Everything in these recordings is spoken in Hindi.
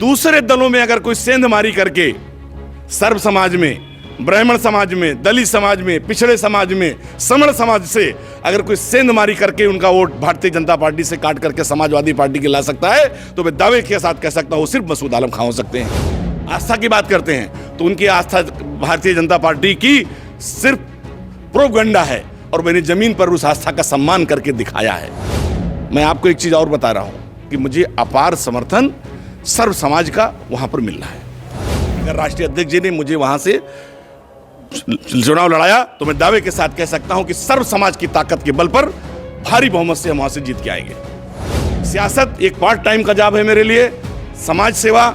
दूसरे दलों में अगर कोई सेंधमारी करके सर्व समाज में, ब्राह्मण समाज में, दलित समाज में, पिछड़े समाज में, समण समाज से अगर कोई सेंधमारी करके उनका वोट भारतीय जनता पार्टी से काट करके समाजवादी पार्टी के ला सकता है, तो मैं दावे के साथ कह सकता हूं सिर्फ मसूद आलम खां हो सकते हैं। आस्था की बात करते हैं तो उनकी आस्था भारतीय जनता पार्टी की सिर्फ प्रोपगंडा है और मैंने जमीन पर उस आस्था का सम्मान करके दिखाया है। मैं आपको एक चीज और बता रहा हूं कि मुझे अपार समर्थन सर्व समाज का वहां पर मिल रहा है। अगर राष्ट्रीय अध्यक्ष जी ने मुझे वहां से चुनाव लड़ाया तो मैं दावे के साथ कह सकता हूं कि सर्व समाज की ताकत के बल पर भारी बहुमत से हम वहां से जीत के आएंगे। सियासत एक पार्ट टाइम का जॉब है मेरे लिए। समाज सेवा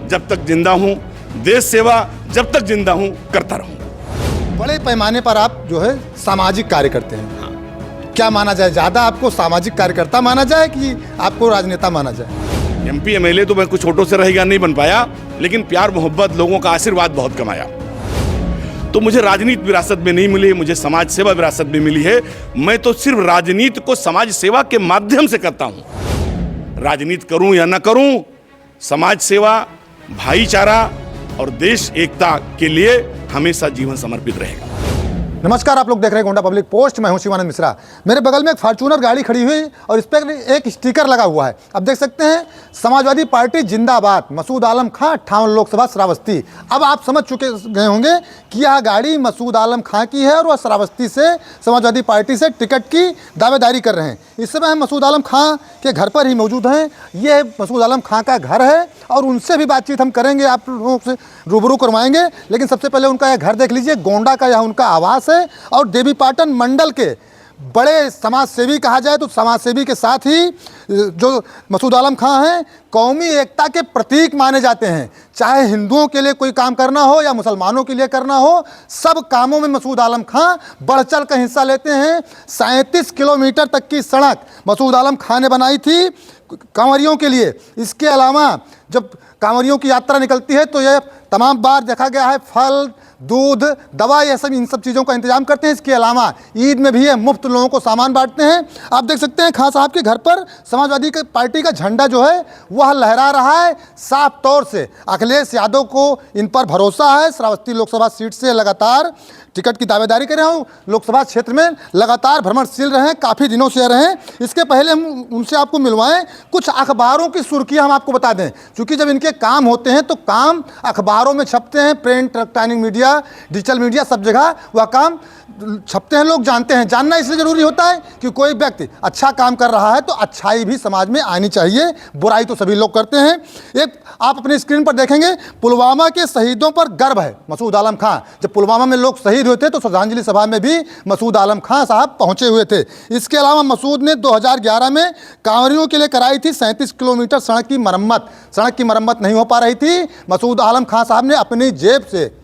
जब तक जिंदा हूं, देश सेवा जब तक जिंदा हूं, करता रहूंगा। बड़े पैमाने पर आप जो है सामाजिक कार्य करते हैं। हाँ। क्या माना जाए, ज्यादा आपको सामाजिक कार्यकर्ता माना जाए कि आपको राजनेता माना जाए? एमपी एमएलए तो मैं कुछ छोटों से रहेगा नहीं बन पाया, लेकिन प्यार मोहब्बत लोगों का आशीर्वाद बहुत कमाया। तो मुझे राजनीति विरासत में नहीं मिली, मुझे समाज सेवा विरासत में मिली है। मैं तो सिर्फ राजनीति को समाज सेवा के माध्यम से करता हूं। राजनीति करूं या ना करूं, समाज सेवा, भाईचारा और देश एकता के लिए हमेशा जीवन समर्पित रहेगा। नमस्कार, आप लोग देख रहे हैं गोंडा पब्लिक पोस्ट। मैं हूं शिवानंद मिश्रा। मेरे बगल में एक फॉर्च्यूनर गाड़ी खड़ी हुई और इस पर एक स्टिकर लगा हुआ है। अब देख सकते हैं, समाजवादी पार्टी जिंदाबाद, मसूद आलम खां 58 लोकसभा श्रावस्ती। अब आप समझ चुके गए होंगे कि यह गाड़ी मसूद आलम खां की है और वह श्रावस्ती से समाजवादी पार्टी से टिकट की दावेदारी कर रहे हैं। इस समय हम मसूद आलम खां के घर पर ही मौजूद हैं। ये मसूद आलम खां का घर है और उनसे भी बातचीत हम करेंगे, आप लोगों से रूबरू करवाएंगे। लेकिन सबसे पहले उनका यह घर देख लीजिए। गोंडा का यह उनका आवास है और देवीपाटन मंडल के बड़े समाज सेवी कहा जाए तो समाज सेवी के साथ ही जो मसूद आलम खां हैं, कौमी एकता के प्रतीक माने जाते हैं। चाहे हिंदुओं के लिए कोई काम करना हो या मुसलमानों के लिए करना हो, सब कामों में मसूद आलम खां बढ़ चढ़ कर हिस्सा लेते हैं। 37 किलोमीटर तक की सड़क मसूद आलम खां ने बनाई थी कांवरियों के लिए। इसके अलावा जब कांवरियों की यात्रा निकलती है तो यह तमाम बार देखा गया है फल, दूध, दवा, ये सब इन सब चीज़ों का इंतजाम करते हैं। इसके अलावा ईद में भी ये मुफ्त लोगों को सामान बांटते हैं। आप देख सकते हैं खां साहब के घर पर समाजवादी पार्टी का झंडा जो है वह लहरा रहा है साफ तौर से। अखिलेश यादव को इन पर भरोसा है। श्रावस्ती लोकसभा सीट से लगातार टिकट की दावेदारी कर रहे हो, लोकसभा क्षेत्र में लगातार भ्रमणशील रहे हैं, काफ़ी दिनों से रहे हैं। इसके पहले हम उनसे आपको मिलवाएं, कुछ अखबारों की सुर्खियां हम आपको बता दें, क्योंकि जब इनके काम होते हैं तो काम अखबारों में छपते हैं, print, electronic media, digital media, सब जगह वह काम छपते हैं। लोग जानते हैं। जानना इसलिए ज़रूरी होता है कि कोई व्यक्ति अच्छा काम कर रहा है तो अच्छाई भी समाज में आनी चाहिए, बुराई तो सभी लोग करते हैं। एक आप अपनी स्क्रीन पर देखेंगे, पुलवामा के शहीदों पर गर्व है मसूद आलम खां। जब पुलवामा में लोग शहीद हुए थे तो श्रद्धांजलि सभा में भी मसूद आलम खां साहब पहुंचे हुए थे। इसके अलावा मसूद ने 2011 में कांवरियों के लिए कराई थी 37 किलोमीटर सड़क की मरम्मत। सड़क की मरम्मत नहीं हो पा रही थी, मसूद आलम खां साहब ने अपनी जेब से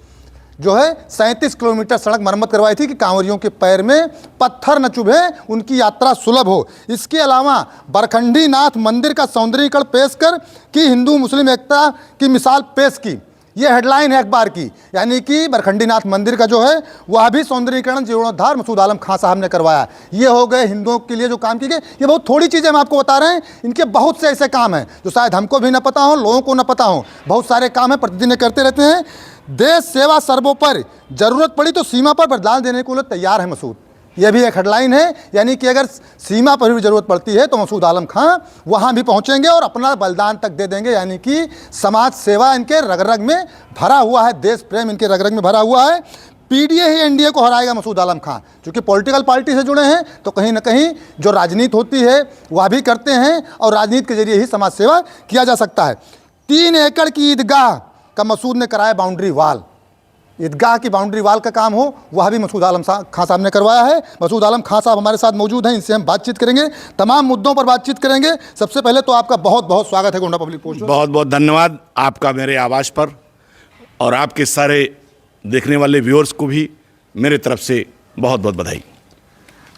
जो है 37 किलोमीटर सड़क मरम्मत करवाई थी कि कांवरियों के पैर में पत्थर न चुभे, उनकी यात्रा सुलभ हो। इसके अलावा बरखंडी नाथ मंदिर का सौंदर्यीकरण पेश कर की हिंदू मुस्लिम एकता की मिसाल पेश की। यह हेडलाइन है अखबार की, यानी कि बरखंडी नाथ मंदिर का जो है वह भी सौंदर्यीकरण जीर्णोद्धार मसूद आलम खां साहब ने करवाया। ये हो गए हिंदुओं के लिए जो काम किए गए। ये बहुत थोड़ी चीज़ें हम आपको बता रहे हैं, इनके बहुत से ऐसे काम हैं जो शायद हमको भी न पता हो, लोगों को न पता हो। बहुत सारे काम हैं, प्रतिदिन करते रहते हैं। देश सेवा सर्वोपरि, जरूरत पड़ी तो सीमा पर बलिदान देने को लिए तैयार है मसूद। यह भी एक हेडलाइन है, यानी कि अगर सीमा पर भी जरूरत पड़ती है तो मसूद आलम खां वहां भी पहुंचेंगे और अपना बलिदान तक दे देंगे। यानी कि समाज सेवा इनके रग रग में भरा हुआ है, देश प्रेम इनके रग रग में भरा हुआ है। पीडीए ही एनडीए को हराएगा मसूद आलम खां, क्योंकि पॉलिटिकल पार्टी से जुड़े हैं तो कहीं ना कहीं जो राजनीति होती है वह भी करते हैं और राजनीति के जरिए ही समाज सेवा किया जा सकता है। 3 एकड़ की ईदगाह का मसूद ने कराया बाउंड्री वाल। ईदगाह की बाउंड्री वाल का काम हो वह भी मसूद आलम खां साहब ने करवाया है। मसूद आलम खां साहब हमारे साथ मौजूद हैं, इनसे हम बातचीत करेंगे, तमाम मुद्दों पर बातचीत करेंगे। सबसे पहले तो आपका बहुत बहुत स्वागत है गोंडा पब्लिक पोस्ट। बहुत बहुत धन्यवाद आपका मेरे आवास पर, और आपके सारे देखने वाले व्यूअर्स को भी मेरे तरफ से बहुत बहुत बधाई।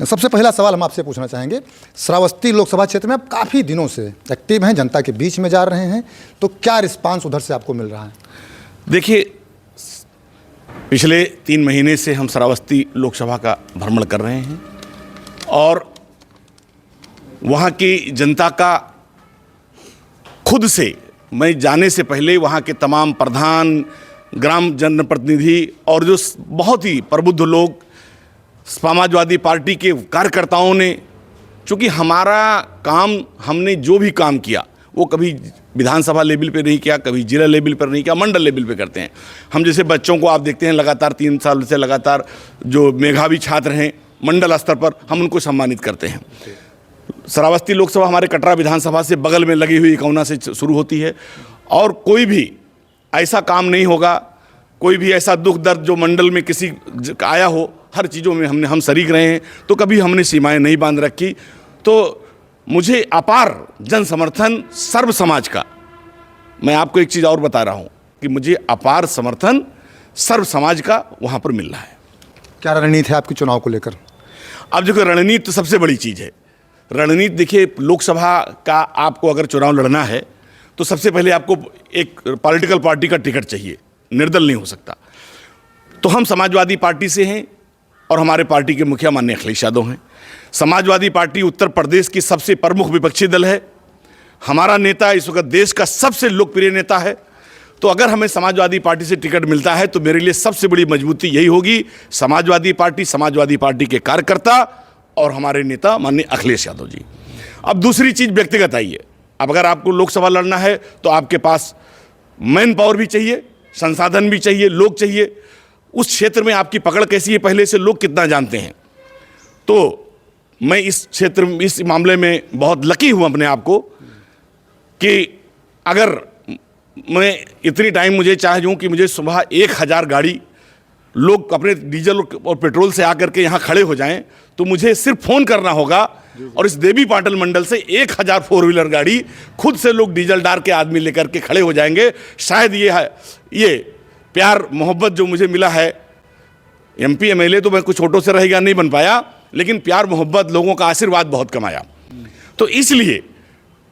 सबसे पहला सवाल हम आपसे पूछना चाहेंगे, श्रावस्ती लोकसभा क्षेत्र में आप काफ़ी दिनों से एक्टिव हैं, जनता के बीच में जा रहे हैं, तो क्या रिस्पांस उधर से आपको मिल रहा है? देखिए, पिछले 3 महीने से हम श्रावस्ती लोकसभा का भ्रमण कर रहे हैं और वहाँ की जनता का खुद से मैं जाने से पहले वहाँ के तमाम प्रधान, ग्राम जनप्रतिनिधि और जो बहुत ही प्रबुद्ध लोग, समाजवादी पार्टी के कार्यकर्ताओं ने, चूँकि हमारा काम, हमने जो भी काम किया वो कभी विधानसभा लेवल पे नहीं किया, कभी जिला लेवल पर नहीं किया, मंडल लेवल पे करते हैं। हम जैसे बच्चों को आप देखते हैं लगातार 3 साल से लगातार जो मेधावी छात्र हैं मंडल स्तर पर, हम उनको सम्मानित करते हैं। श्रावस्ती लोकसभा हमारे कटरा विधानसभा से बगल में लगी हुई इकौना से शुरू होती है, और कोई भी ऐसा काम नहीं होगा, कोई भी ऐसा दुख दर्द जो मंडल में किसी आया हो, हर चीज़ों में हम शरीक रहे हैं। तो कभी हमने सीमाएं नहीं बांध रखी। तो मुझे अपार जन समर्थन सर्व समाज का, मैं आपको एक चीज़ और बता रहा हूँ कि मुझे अपार समर्थन सर्व समाज का वहाँ पर मिल रहा है। क्या रणनीति है आपकी चुनाव को लेकर? अब देखो, रणनीति तो सबसे बड़ी चीज़ है। रणनीति देखिए, लोकसभा का आपको अगर चुनाव लड़ना है तो सबसे पहले आपको एक पॉलिटिकल पार्टी का टिकट चाहिए, निर्दल नहीं हो सकता। तो हम समाजवादी पार्टी से हैं और हमारे पार्टी के मुखिया माननीय अखिलेश यादव हैं। समाजवादी पार्टी उत्तर प्रदेश की सबसे प्रमुख विपक्षी दल है। हमारा नेता इस वक्त देश का सबसे लोकप्रिय नेता है। तो अगर हमें समाजवादी पार्टी से टिकट मिलता है तो मेरे लिए सबसे बड़ी मजबूती यही होगी, समाजवादी पार्टी के कार्यकर्ता और हमारे नेता माननीय अखिलेश यादव जी। अब दूसरी चीज़ व्यक्तिगत आई है। अब अगर आपको लोकसभा लड़ना है तो आपके पास मैन पावर भी चाहिए, संसाधन भी चाहिए, लोग चाहिए। उस क्षेत्र में आपकी पकड़ कैसी है, पहले से लोग कितना जानते हैं। तो मैं इस क्षेत्र में, इस मामले में बहुत लकी हूँ अपने आप को कि अगर मैं इतनी टाइम मुझे चाहिए कि मुझे सुबह 1000 गाड़ी लोग अपने डीजल और पेट्रोल से आकर के यहाँ खड़े हो जाएं, तो मुझे सिर्फ फ़ोन करना होगा और इस देवी पाटल मंडल से 1000 4 व्हीलर गाड़ी खुद से लोग डीजल डाल के आदमी लेकर के खड़े हो जाएंगे। शायद ये प्यार मोहब्बत जो मुझे मिला है, MP MLA तो मैं कुछ छोटों से रहेगा नहीं बन पाया, लेकिन प्यार मोहब्बत, लोगों का आशीर्वाद बहुत कमाया। तो इसलिए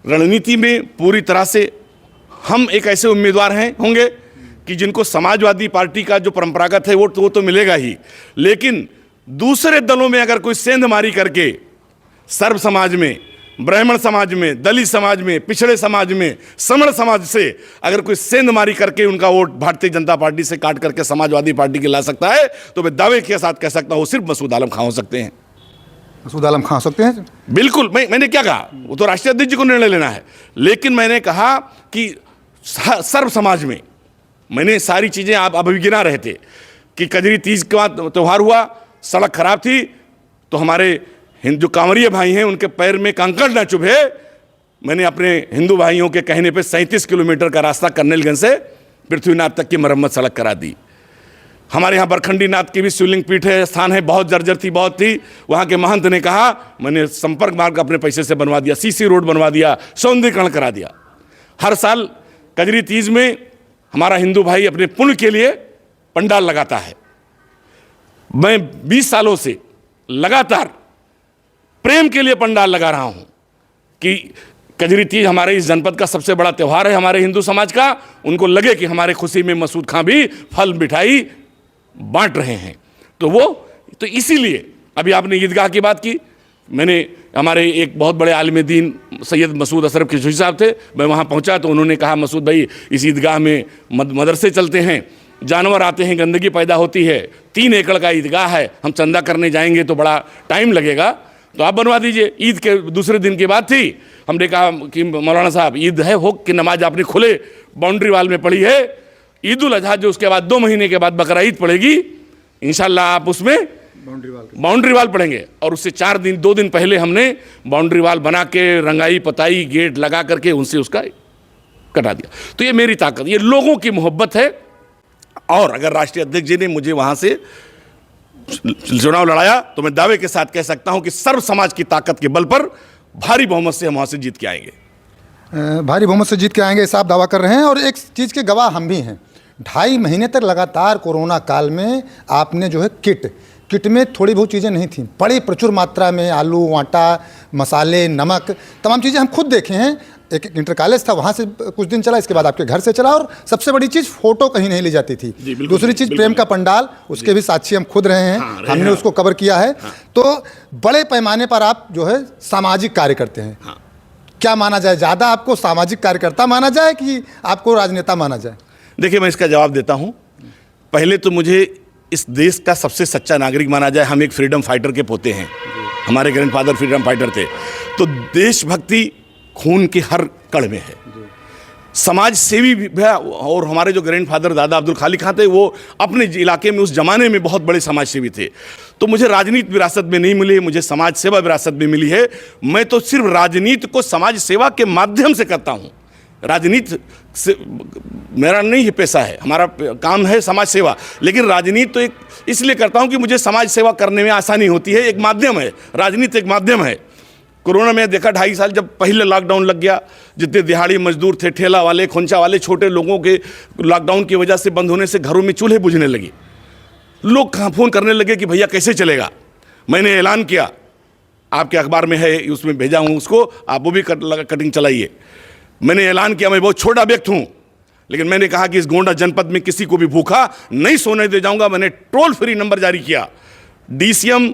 रणनीति में पूरी तरह से हम एक ऐसे उम्मीदवार होंगे कि जिनको समाजवादी पार्टी का जो परंपरागत है वो तो मिलेगा ही, लेकिन दूसरे दलों में अगर कोई सेंधमारी करके सर्व समाज में, ब्राह्मण समाज में, दलित समाज में, पिछड़े समाज में, समण समाज से अगर कोई सेंधमारी करके उनका वोट भारतीय जनता पार्टी से काट करके समाजवादी पार्टी के ला सकता है, तो मैं दावे के साथ कह सकता हूँ सिर्फ मसूद आलम खां हो सकते हैं। मसूद आलम खां हो सकते हैं? बिल्कुल। मैंने क्या कहा, वो तो राष्ट्रीय अध्यक्ष जी को निर्णय लेना है, लेकिन मैंने कहा कि सर्व समाज में मैंने सारी चीज़ें आप अभी गिना रहे थे कि कजरी तीज के बाद त्यौहार हुआ, सड़क खराब थी, तो हमारे जो कांवरिया भाई हैं उनके पैर में कंकड़ न चुभे, मैंने अपने हिंदू भाइयों के कहने पे 37 किलोमीटर का रास्ता करनेलगंज से पृथ्वीनाथ तक की मरम्मत सड़क करा दी। हमारे यहाँ बरखंडी नाथ की भी शिवलिंग पीठ है, स्थान है, बहुत जर्जर थी, बहुत थी। वहाँ के महंत ने कहा मैंने संपर्क मार्ग अपने पैसे से बनवा दिया, CC रोड बनवा दिया, सौंदर्यीकरण करा दिया। हर साल कजरी तीज में हमारा हिंदू भाई अपने पुण्य के लिए पंडाल लगाता है। मैं 20 सालों से लगातार प्रेम के लिए पंडाल लगा रहा हूं कि कजरी तीज हमारे इस जनपद का सबसे बड़ा त्यौहार है हमारे हिंदू समाज का। उनको लगे कि हमारे खुशी में मसूद खां भी फल मिठाई बांट रहे हैं। तो इसीलिए अभी आपने ईदगाह की बात की, मैंने हमारे एक बहुत बड़े आलिम दीन सैयद मसूद अशरफ किशोरी साहब थे, मैं वहाँ पहुँचा तो उन्होंने कहा मसूद भाई इस ईदगाह में मदरसे चलते हैं, जानवर आते हैं, गंदगी पैदा होती है, 3 एकड़ का ईदगाह है, हम चंदा करने जाएंगे तो बड़ा टाइम लगेगा, तो आप बनवा दीजिए। ईद के दूसरे दिन की बात थी, हमने कहा कि मौलाना साहब ईद है हो कि नमाज आपने खुले बाउंड्री वाल में पढ़ी है, ईद उल अजहा जो उसके बाद 2 महीने के बाद बकरा ईद पड़ेगी, इंशाल्लाह आप उसमें बाउंड्री वाल पड़ेंगे। और उससे 2 दिन पहले हमने बाउंड्री वाल बना के रंगाई पताई गेट लगा करके उनसे उसका कटा दिया। तो ये मेरी ताकत, ये लोगों की मोहब्बत है। और अगर राष्ट्रीय अध्यक्ष जी ने मुझे वहाँ से चुनाव लड़ाया तो मैं दावे के साथ कह सकता हूँ कि सर्व समाज की ताकत के बल पर भारी बहुमत से हम वहाँ से जीत के आएंगे। भारी बहुमत से जीत के आएंगे ऐसा आप दावा कर रहे हैं। और एक चीज़ के गवाह हम भी हैं, 2.5 महीने तक लगातार कोरोना काल में आपने जो है किट में थोड़ी बहुत चीज़ें नहीं थी, बड़ी प्रचुर मात्रा में आलू, आटा, मसाले, नमक, तमाम चीज़ें हम खुद देखे हैं। एक इंटर कॉलेज था, वहाँ से कुछ दिन चला, इसके बाद आपके घर से चला। और सबसे बड़ी चीज़ फोटो कहीं नहीं ली जाती थी। दूसरी चीज़ प्रेम का पंडाल, उसके भी साक्षी हम खुद रहे हैं, हमने उसको कवर किया है। तो बड़े पैमाने पर आप जो है सामाजिक कार्य करते हैं। क्या माना जाए, ज़्यादा आपको सामाजिक कार्यकर्ता माना जाए कि आपको राजनेता माना जाए? देखिए, मैं इसका जवाब देता हूँ। पहले तो मुझे इस देश का सबसे सच्चा नागरिक माना जाए। हम एक फ्रीडम फाइटर के पोते हैं, हमारे ग्रैंडफादर फ्रीडम फाइटर थे। तो देशभक्ति खून के हर कण में है। समाज सेवी भी है, और हमारे जो ग्रैंडफादर दादा अब्दुल खालिक खां थे, वो अपने इलाके में उस जमाने में बहुत बड़े समाज सेवी थे। तो मुझे राजनीति विरासत में नहीं मिली, मुझे समाज सेवा विरासत में मिली है। मैं तो सिर्फ राजनीति को समाज सेवा के माध्यम से करता हूँ। राजनीति से मेरा नहीं पेशा है, हमारा काम है समाज सेवा। लेकिन राजनीति तो एक इसलिए करता हूँ कि मुझे समाज सेवा करने में आसानी होती है। एक माध्यम है, राजनीति एक माध्यम है। कोरोना में देखा 2.5 साल जब पहले लॉकडाउन लग गया, जितने दिहाड़ी मजदूर थे, ठेला वाले, खोंचा वाले, छोटे लोगों के लॉकडाउन की वजह से बंद होने से घरों में चूल्हे बुझने लगे। लोग फ़ोन करने लगे कि भैया कैसे चलेगा। मैंने ऐलान किया, आपके अखबार में है, उसमें भेजा हूँ उसको, आप वो भी कटिंग चलाइए। मैंने ऐलान किया, मैं बहुत छोटा व्यक्ति हूँ, लेकिन मैंने कहा कि इस गोंडा जनपद में किसी को भी भूखा नहीं सोने दे जाऊंगा। मैंने टोल फ्री नंबर जारी किया। डीसीएम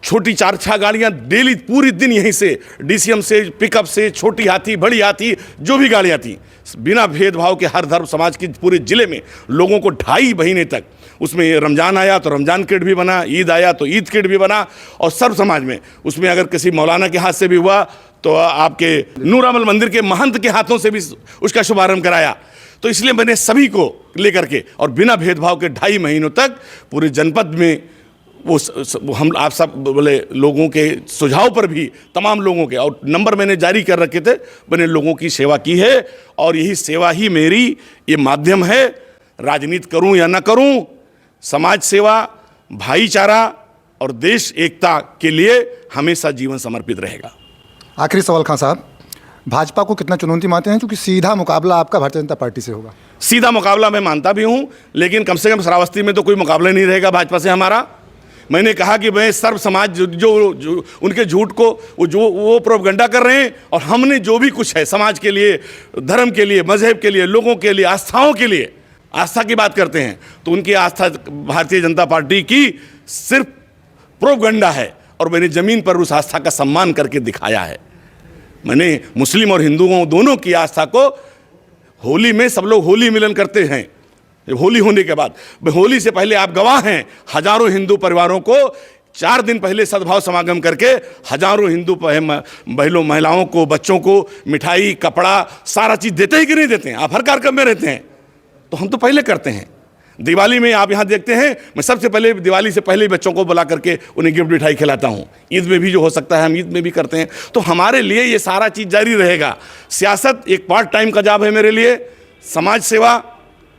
छोटी 4-6 गाड़ियां डेली पूरी दिन यहीं से, डीसीएम से, पिकअप से, छोटी हाथी, बड़ी हाथी, जो भी गाड़ियां थी, बिना भेदभाव के हर धर्म समाज के पूरे जिले में लोगों को 2.5 महीने तक, उसमें रमज़ान आया तो रमज़ान किट भी बना, ईद आया तो ईद किट भी बना, और सर्व समाज में उसमें अगर किसी मौलाना के हाथ से भी हुआ तो आपके नूर अमल मंदिर के महंत के हाथों से भी उसका शुभारंभ कराया। तो इसलिए मैंने सभी को लेकर के और बिना भेदभाव के 2.5 महीनों तक पूरे जनपद में वो हम आप सब बोले लोगों के सुझाव पर भी, तमाम लोगों के, और नंबर मैंने जारी कर रखे थे, मैंने लोगों की सेवा की है। और यही सेवा ही मेरी ये माध्यम है। राजनीति करूं या ना करूं, समाज सेवा, भाईचारा और देश एकता के लिए हमेशा जीवन समर्पित रहेगा। आखिरी सवाल खान साहब, भाजपा को कितना चुनौती मानते हैं, क्योंकि सीधा मुकाबला आपका भारतीय जनता पार्टी से होगा? सीधा मुकाबला मैं मानता भी हूं, लेकिन कम से कम श्रावस्ती में तो कोई मुकाबला नहीं रहेगा भाजपा से हमारा। मैंने कहा कि मैं सर्व समाज जो उनके झूठ को वो प्रोपगंडा कर रहे हैं, और हमने जो भी कुछ है समाज के लिए, धर्म के लिए, मजहब के लिए, लोगों के लिए, आस्थाओं के लिए, आस्था की बात करते हैं तो उनकी आस्था भारतीय जनता पार्टी की सिर्फ प्रोपगंडा है, और मैंने ज़मीन पर उस आस्था का सम्मान करके दिखाया है। मैंने मुस्लिम और हिंदुओं दोनों की आस्था को, होली में सब लोग होली मिलन करते हैं, होली होने के बाद, होली से पहले आप गवाह हैं, हजारों हिंदू परिवारों को 4 दिन पहले सद्भाव समागम करके हजारों हिंदू बहनों, महिलाओं को, बच्चों को मिठाई, कपड़ा, सारा चीज़ देते हैं कि नहीं देते हैं? आप हर कार्यक्रम में रहते हैं, तो हम तो पहले करते हैं। दिवाली में आप यहाँ देखते हैं, मैं सबसे पहले दिवाली से पहले बच्चों को बुला करके उन्हें गिफ्ट मिठाई खिलाता हूँ। ईद में भी जो हो सकता है हम ईद में भी करते हैं। तो हमारे लिए ये सारा चीज़ जारी रहेगा। सियासत एक पार्ट टाइम का जॉब है मेरे लिए। समाज सेवा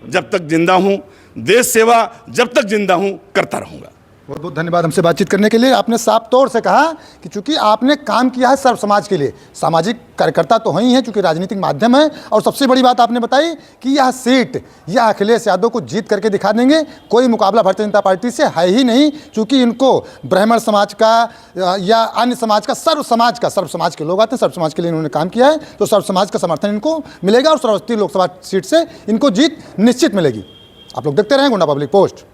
जब तक जिंदा हूँ, देश सेवा जब तक जिंदा हूँ, करता रहूँगा। बहुत बहुत धन्यवाद हमसे बातचीत करने के लिए। आपने साफ तौर से कहा कि चूंकि आपने काम किया है सर्व समाज के लिए, सामाजिक कार्यकर्ता तो हैं ही हैं, चूंकि राजनीतिक माध्यम है, और सबसे बड़ी बात आपने बताई कि यह सीट यह अखिलेश यादव को जीत करके दिखा देंगे। कोई मुकाबला भारतीय जनता पार्टी से है ही नहीं, चूंकि इनको ब्राह्मण समाज का या अन्य समाज का, सर्व समाज के लोग आते हैं, सर्व समाज के लिए इन्होंने काम किया है, तो सर्व समाज का समर्थन इनको मिलेगा, और श्रावस्ती लोकसभा सीट से इनको जीत निश्चित मिलेगी। आप लोग देखते रहें गोंडा पब्लिक पोस्ट।